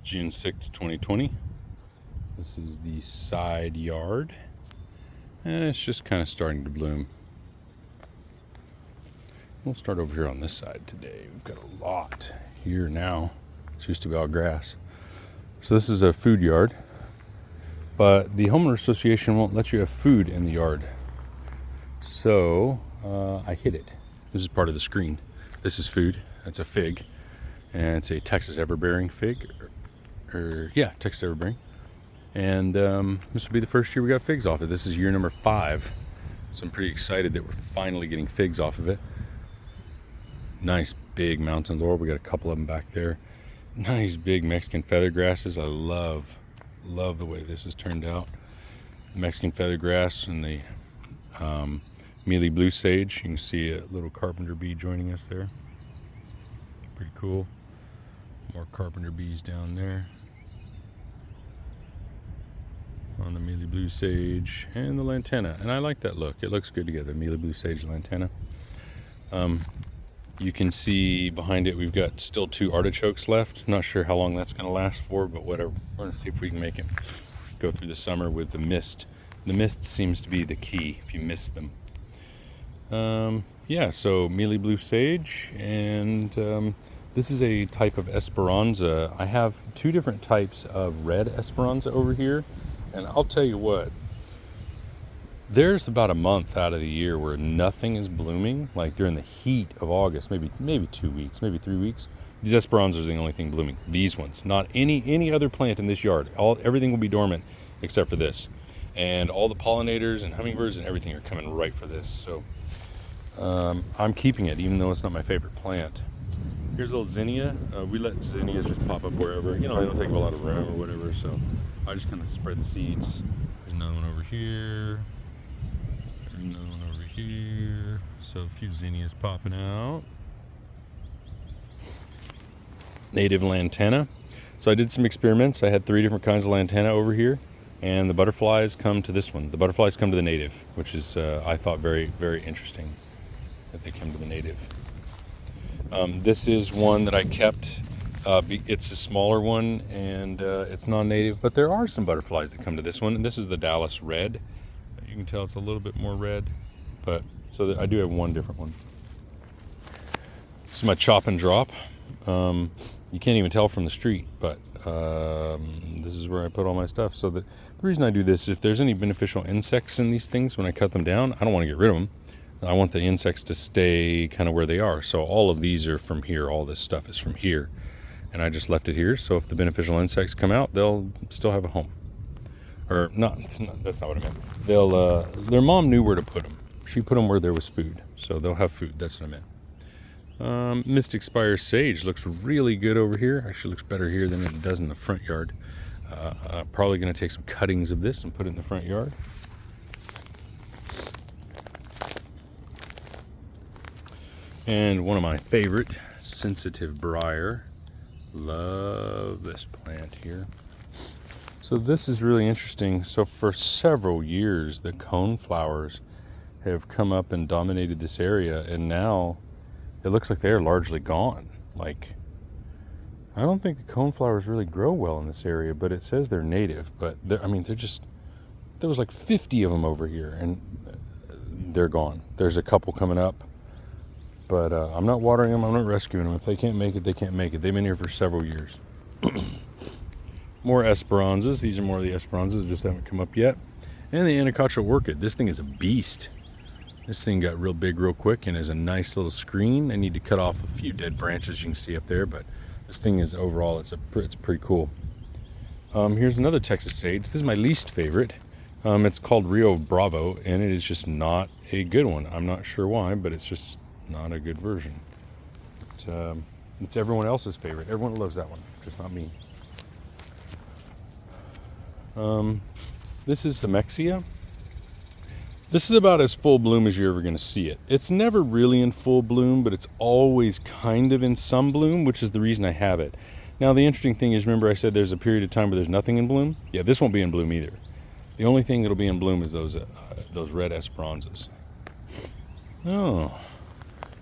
June 6th, 2020. This is the side yard, and it's just kind of starting to bloom. We'll start over here on this side today. We've got a lot here now. It's used to be all grass. So this is a food yard, but the homeowner association won't let you have food in the yard. So I hid it. This is part of the screen. This is food. That's a fig, and it's a Texas everbearing fig, Texas everbearing. And this will be the first year we got figs off it. This is year number 5, so I'm pretty excited that we're finally getting figs off of it. Nice big mountain laurel. We got a couple of them back there. Nice big Mexican feather grasses. I love the way this has turned out. The Mexican feather grass and the mealy blue sage. You can see a little carpenter bee joining us there. Pretty cool. More carpenter bees down there on the mealy blue sage and the lantana, and I like that look. It looks good together, mealy blue sage, lantana. You can see behind it we've got still 2 artichokes left. Not sure how long that's going to last for, but whatever. We're going to see if we can make it go through the summer with the mist. The mist seems to be the key if you miss them. So mealy blue sage, and this is a type of Esperanza. I have 2 different types of red Esperanza over here, and I'll tell you what, there's about a month out of the year where nothing is blooming, like during the heat of August, maybe 2 weeks, maybe 3 weeks. These Esperanzas are the only thing blooming. These ones, not any other plant in this yard. Everything will be dormant except for this. And all the pollinators and hummingbirds and everything are coming right for this. So I'm keeping it, even though it's not my favorite plant. Here's a little zinnia. We let zinnias just pop up wherever. They don't take up a lot of room or whatever, so I just kind of spread the seeds. There's another one over here. There's another one over here. So a few zinnias popping out. Native lantana. So I did some experiments. I had 3 different kinds of lantana over here, and the butterflies come to this one. The butterflies come to the native, which is, I thought, very, very interesting that they come to the native. This is one that I kept. It's a smaller one, and it's non-native, but there are some butterflies that come to this one, and this is the Dallas red. You can tell it's a little bit more red, but so I do have one different one. This is my chop and drop. You can't even tell from the street, but this is where I put all my stuff. So the reason I do this, if there's any beneficial insects in these things when I cut them down, I don't want to get rid of them. I want the insects to stay kind of where they are. So all of these are from here. All this stuff is from here. And I just left it here. So if the beneficial insects come out, they'll still have a home. Or not, that's not what I meant. Their mom knew where to put them. She put them where there was food. So they'll have food. That's what I meant. Mystic Spire Sage looks really good over here. Actually looks better here than it does in the front yard. Probably going to take some cuttings of this and put it in the front yard. And one of my favorite, sensitive briar. Love this plant here. So this is really interesting. So for several years, the cone flowers have come up and dominated this area, and now it looks like they're largely gone. Like, I don't think the cone flowers really grow well in this area, but it says they're native. But they're just, there was like 50 of them over here, and they're gone. There's a couple coming up. But I'm not watering them. I'm not rescuing them. If they can't make it, they can't make it. They've been here for several years. More Esperanzas. These are more of the Esperanzas. Just haven't come up yet. And the Anacacho orchid. This thing is a beast. This thing got real big real quick and is a nice little screen. I need to cut off a few dead branches you can see up there. But this thing is overall, it's pretty cool. Here's another Texas sage. This is my least favorite. It's called Rio Bravo, and it is just not a good one. I'm not sure why, but it's just not a good version. It's everyone else's favorite. Everyone loves that one, just not me. This is the Mexia. This is about as full bloom as you're ever going to see it. It's never really in full bloom, but it's always kind of in some bloom, which is the reason I have it. Now, the interesting thing is, remember I said there's a period of time where there's nothing in bloom? Yeah, this won't be in bloom either. The only thing that'll be in bloom is those red Esperanzas. Oh,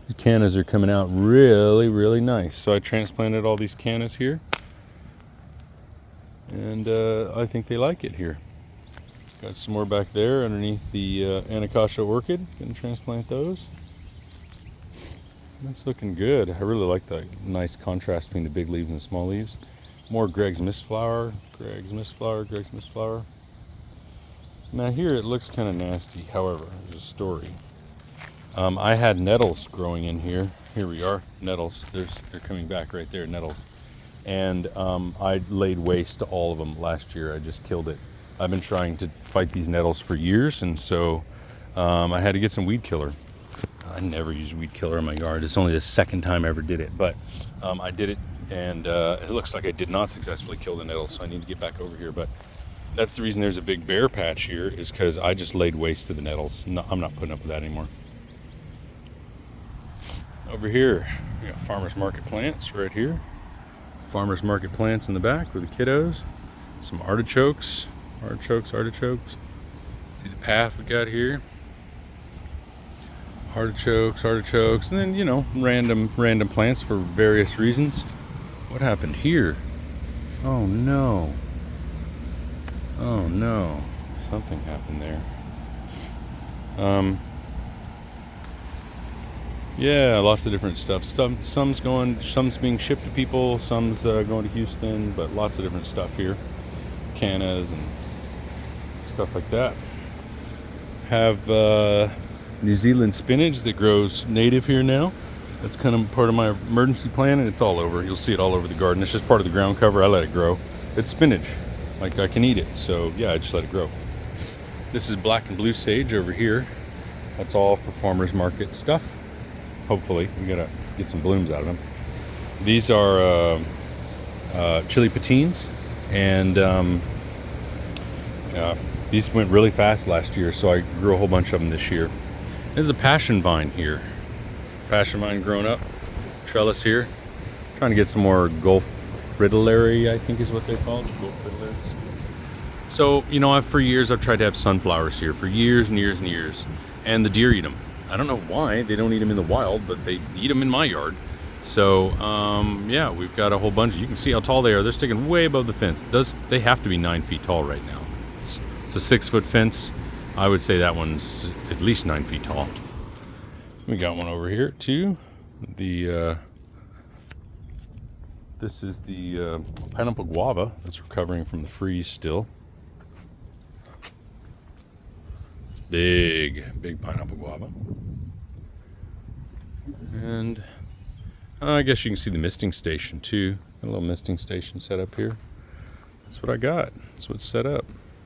the cannas are coming out really, really nice. So I transplanted all these cannas here. And I think they like it here. Got some more back there underneath the Anacacia orchid. Gonna transplant those. That's looking good. I really like the nice contrast between the big leaves and the small leaves. More Greg's Mistflower, Greg's Mistflower, Greg's Mistflower. Now here it looks kind of nasty. However, there's a story. I had nettles growing in here. Here we are, nettles. They're coming back right there, nettles. And I laid waste to all of them last year. I just killed it. I've been trying to fight these nettles for years, and so I had to get some weed killer. I never use weed killer in my yard. It's only the second time I ever did it, but I did it, and it looks like I did not successfully kill the nettles, so I need to get back over here. But that's the reason there's a big bare patch here, is because I just laid waste to the nettles. No, I'm not putting up with that anymore. Over here, we got farmers market plants right here. Farmers market plants in the back with the kiddos. Some artichokes, artichokes. See the path we got here. Artichokes, and then, you know, random plants for various reasons. What happened here? Oh no. Oh no. Something happened there. Yeah, lots of different stuff. Some's being shipped to people, some's going to Houston, but lots of different stuff here. Cannas and stuff like that. Have New Zealand spinach that grows native here now. That's kind of part of my emergency plan, and it's all over. You'll see it all over the garden. It's just part of the ground cover. I let it grow. It's spinach. Like, I can eat it, so yeah, I just let it grow. This is black and blue sage over here. That's all for farmers market stuff. Hopefully, we gotta get some blooms out of them. These are chili patines, and these went really fast last year, so I grew a whole bunch of them this year. There's a passion vine here. Passion vine growing up. Trellis here. Trying to get some more Gulf fritillary, I think is what they're called. Gulf fritillaries. So, you know, for years I've tried to have sunflowers here for years and years and years, and the deer eat them. I don't know why they don't eat them in the wild, but they eat them in my yard. So yeah, we've got a whole bunch. You can see how tall they are. They're sticking way above the fence. They have to be 9 feet tall right now. It's a 6-foot fence. I would say that one's at least 9 feet tall. We got one over here too. This is the pineapple guava that's recovering from the freeze still. It's big pineapple guava. And I guess you can see the misting station too. A little misting station set up here. That's what I got. That's what's set up.